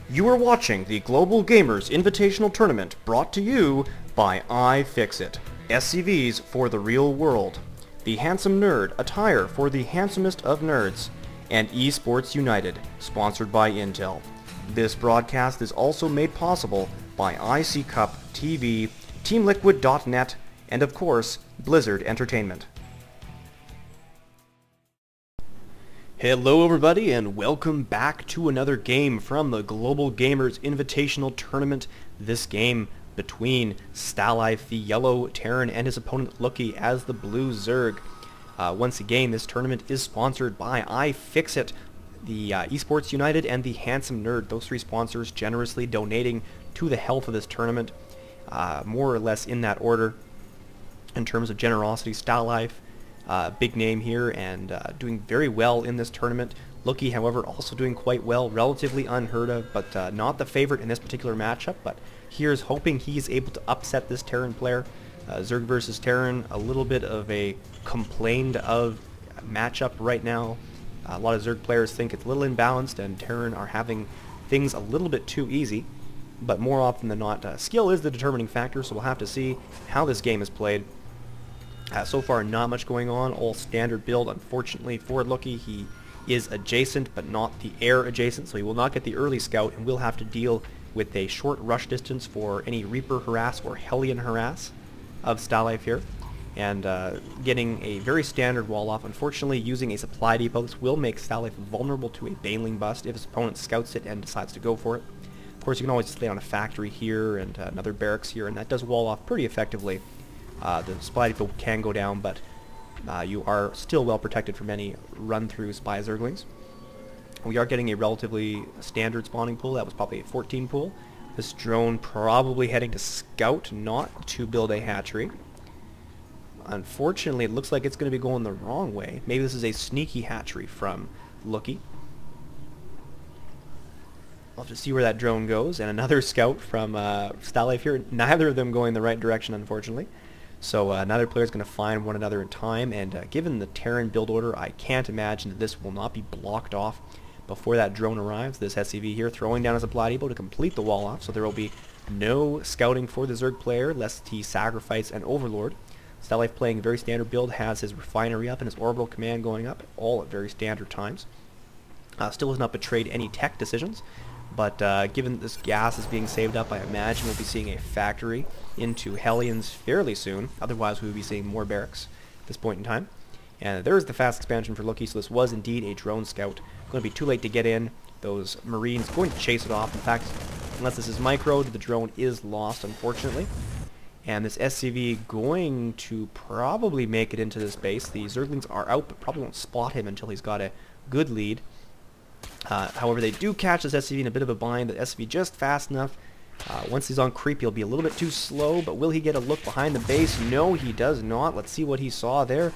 You are watching the Global Gamers Invitational Tournament brought to you by iFixit. SCVs for the real world. The Handsome Nerd attire for the handsomest of nerds. And Esports United, sponsored by Intel. This broadcast is also made possible by IC Cup TV, TeamLiquid.net, and of course, Blizzard Entertainment. Hello everybody and welcome back to another game from the Global Gamers Invitational Tournament. This game between Stalife, the yellow Terran, and his opponent Looky as the blue Zerg. Once again, this tournament is sponsored by iFixit, the Esports United, and the Handsome Nerd. Those three sponsors generously donating to the health of this tournament, more or less in that order in terms of generosity. Stalife, big name here and doing very well in this tournament. Looky, however, also doing quite well, relatively unheard of, but not the favorite in this particular matchup. But here's hoping he's able to upset this Terran player. Zerg versus Terran, a little bit of a complained of matchup right now. A lot of Zerg players think it's a little imbalanced, and Terran are having things a little bit too easy. But more often than not, skill is the determining factor, so we'll have to see how this game is played. So far, not much going on. All standard build, unfortunately, for Looky. He is adjacent, but not the air adjacent, so he will not get the early scout, and will have to deal with a short rush distance for any Reaper harass or Hellion harass of Stalife here. And getting a very standard wall off. Unfortunately, using a supply depot, this will make Stalife vulnerable to a Baneling bust if his opponent scouts it and decides to go for it. Of course, you can always lay on a factory here and another barracks here, and that does wall off pretty effectively. The supply depot can go down, but you are still well protected from any run-through spy Zerglings. We are getting a relatively standard spawning pool. That was probably a 14 pool. This drone probably heading to scout, not to build a hatchery. Unfortunately, it looks like it's going to be going the wrong way. Maybe this is a sneaky hatchery from Looky. I'll have to see where that drone goes. And another scout from Stalife here. Neither of them going the right direction, unfortunately. So neither player is going to find one another in time, and given the Terran build order, I can't imagine that this will not be blocked off before that drone arrives. This SCV here throwing down a supply depot to complete the wall off, so there will be no scouting for the Zerg player lest he sacrifice an Overlord. Stalife playing a very standard build, has his refinery up and his orbital command going up, all at very standard times. Still has not betrayed any tech decisions. But given this gas is being saved up, I imagine we'll be seeing a factory into Hellions fairly soon. Otherwise, we would be seeing more barracks at this point in time. And there's the fast expansion for Looky, so this was indeed a drone scout. Going to be too late to get in. Those Marines going to chase it off. In fact, unless this is microed, the drone is lost, unfortunately. And this SCV going to probably make it into this base. The Zerglings are out, but probably won't spot him until he's got a good lead. However, they do catch this SCV in a bit of a bind. The SCV just fast enough. Once he's on creep, he'll be a little bit too slow, but will he get a look behind the base? No, he does not. Let's see what he saw there.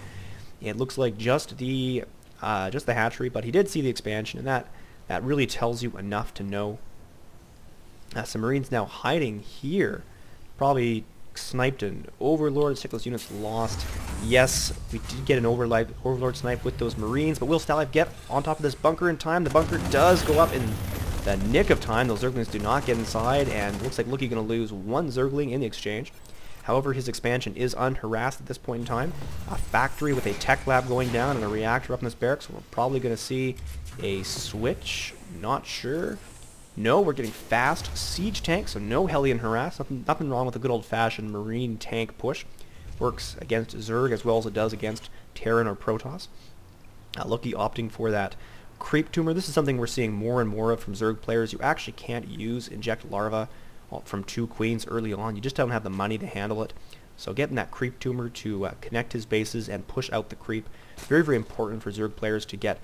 It looks like just the hatchery, but he did see the expansion, and that really tells you enough to know. Some Marines now hiding here. Probably sniped an Overlord. Sickless units lost. Yes, we did get an Overlord snipe with those Marines, but will Stalife get on top of this bunker in time? The bunker does go up in the nick of time. Those Zerglings do not get inside, and it looks like Looky going to lose one Zergling in the exchange. However, his expansion is unharassed at this point in time. A factory with a tech lab going down and a reactor up in this barracks, so we're probably going to see a switch. Not sure. No, we're getting fast siege tanks, so no Hellion harass. Nothing wrong with a good old-fashioned Marine tank push. Works against Zerg as well as it does against Terran or Protoss. Looky opting for that creep tumor. This is something we're seeing more and more of from Zerg players. You actually can't use inject larva from 2 queens early on. You just don't have the money to handle it. So getting that creep tumor to connect his bases and push out the creep, very, very important for Zerg players to get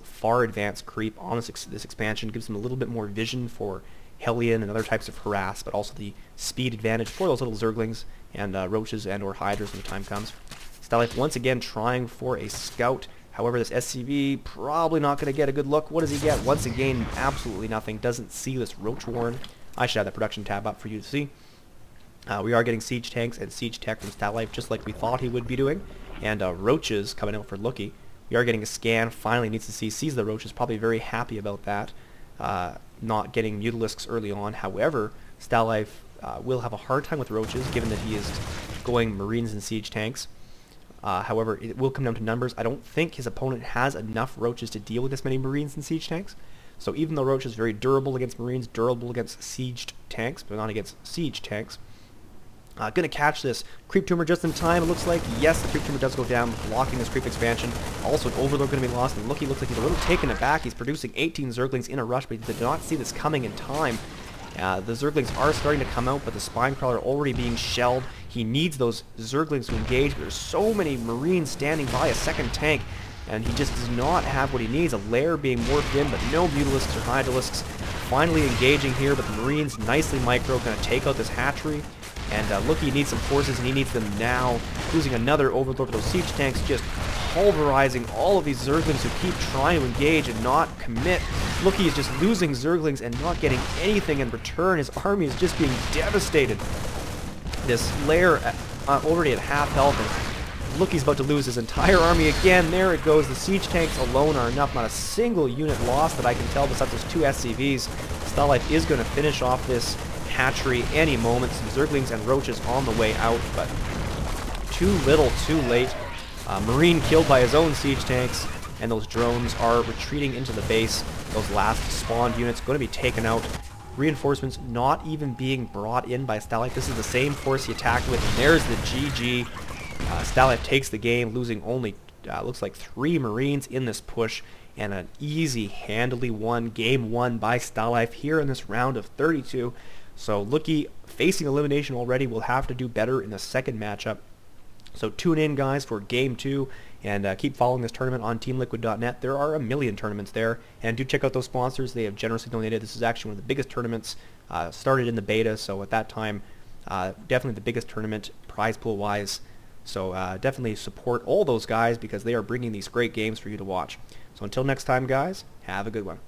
far advanced creep on this expansion. Gives them a little bit more vision for Hellion and other types of harass, but also the speed advantage for those little Zerglings and roaches and or hydras when the time comes. Stalife once again trying for a scout. However, this SCV probably not going to get a good look. What does he get? Once again, absolutely nothing. Doesn't see this roach warren. I should have that production tab up for you to see. We are getting siege tanks and siege tech from Stalife, just like we thought he would be doing. And roaches coming out for Looky. We are getting a scan. Finally needs to see. Sees the roaches. Probably very happy about that. not getting Mutalisks early on. However, Stalife will have a hard time with roaches, given that he is going Marines and siege tanks. However, it will come down to numbers. I don't think his opponent has enough roaches to deal with this many Marines and siege tanks. So even though Roach is very durable against Marines, durable against sieged tanks, but not against siege tanks, gonna catch this creep tumor just in time. It looks like, yes, the creep tumor does go down, blocking this creep expansion. Also, an overload gonna be lost, and Looky looks like he's a little taken aback. He's producing 18 Zerglings in a rush, but he did not see this coming in time. The Zerglings are starting to come out, but the Spine Crawler already being shelled. He needs those Zerglings to engage, but there's so many Marines standing by a second tank, and he just does not have what he needs. A lair being morphed in, but no Mutalisks or Hydralisks. Finally engaging here, but the Marines nicely micro, gonna take out this hatchery. And Looky needs some forces, and he needs them now. Losing another overlord for those siege tanks, just pulverizing all of these Zerglings who keep trying to engage and not commit. Looky is just losing Zerglings and not getting anything in return. His army is just being devastated. This lair already at half health, and Looky's about to lose his entire army again. There it goes. The siege tanks alone are enough. Not a single unit lost that I can tell, besides those 2 SCVs. Stalife is going to finish off this hatchery any moment. Some Zerglings and Roaches on the way out, but too little, too late. Marine killed by his own siege tanks, and those drones are retreating into the base. Those last spawned units going to be taken out. Reinforcements not even being brought in by Stalife. This is the same force he attacked with, and there's the GG. Stalife takes the game, losing only, looks like 3 Marines in this push, and an easy, handily won game 1 by Stalife here in this round of 32. So Looky, facing elimination already, will have to do better in the second matchup. So tune in, guys, for game 2, and keep following this tournament on TeamLiquid.net. There are a million tournaments there, and do check out those sponsors. They have generously donated. This is actually one of the biggest tournaments, started in the beta, so at that time, definitely the biggest tournament prize pool wise. So definitely support all those guys, because they are bringing these great games for you to watch. So until next time, guys, have a good one.